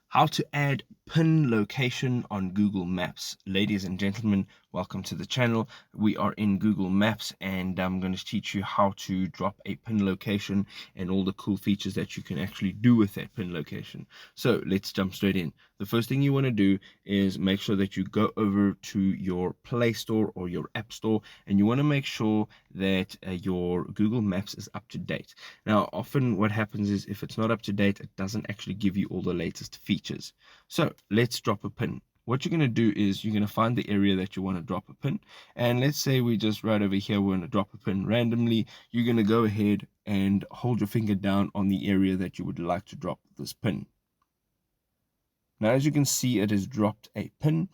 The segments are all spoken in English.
How to add pin location on Google Maps. Ladies and gentlemen, welcome to the channel. We are in Google Maps and I'm going to teach you how to drop a pin location and all the cool features that you can actually do with that pin location. So let's jump straight in. The first thing you want to do is make sure that you go over to your Play Store or your App Store, and you want to make sure that your Google Maps is up to date. Now, often what happens is if it's not up to date, it doesn't actually give you all the latest features. So let's drop a pin. What you're going to do is you're going to find the area that you want to drop a pin. And let's say we just right over here, we're going to drop a pin randomly. You're going to go ahead and hold your finger down on the area that you would like to drop this pin. Now, as you can see, it has dropped a pin,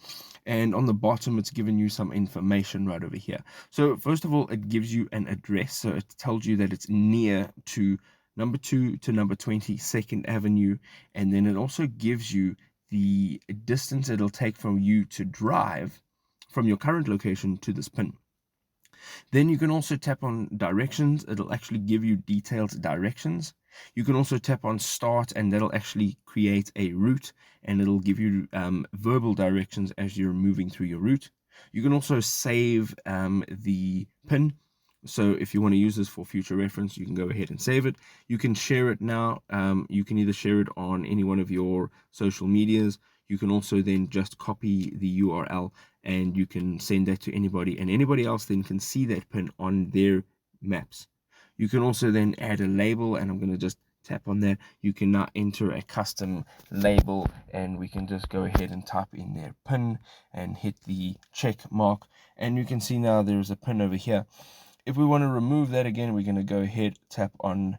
and on the bottom, it's given you some information right over here. So first of all, it gives you an address. So it tells you that it's near to number 2 to number 20 2nd Avenue. And then it also gives you the distance it'll take from you to drive from your current location to this pin. Then you can also tap on directions. It'll actually give you detailed directions. You can also tap on start, and that'll actually create a route, and it'll give you verbal directions as you're moving through your route. You can also save the pin. So if you want to use this for future reference, you can go ahead and save it. You can share it now. You can either share it on any one of your social medias. You can also then just copy the URL and you can send that to anybody, and anybody else then can see that pin on their maps. You can also then add a label, and I'm going to just tap on that. You can now enter a custom label, and we can just go ahead and type in their pin and hit the check mark, and you can see now there's a pin over here. If we want to remove that again, we're going to go ahead, tap on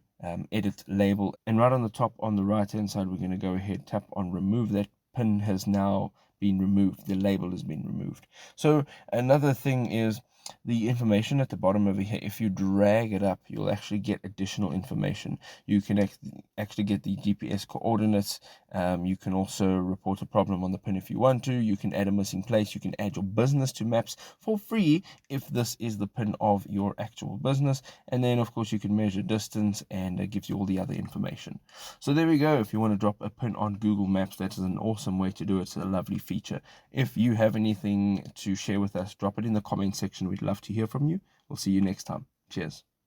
edit label, and right on the top on the right hand side, we're going to go ahead, tap on remove. That pin has now been removed. The label has been removed. So another thing is the information at the bottom over here. If you drag it up, you'll actually get additional information. You can actually get the GPS coordinates. You can also report a problem on the pin if you want to. You can add a missing place. You can add your business to maps for free if this is the pin of your actual business. And then of course you can measure distance, and it gives you all the other information. So there we go. If you want to drop a pin on Google Maps, that is an awesome way to do it. It's a lovely feature. If you have anything to share with us, drop it in the comment section. We'd love to hear from you. We'll see you next time. Cheers.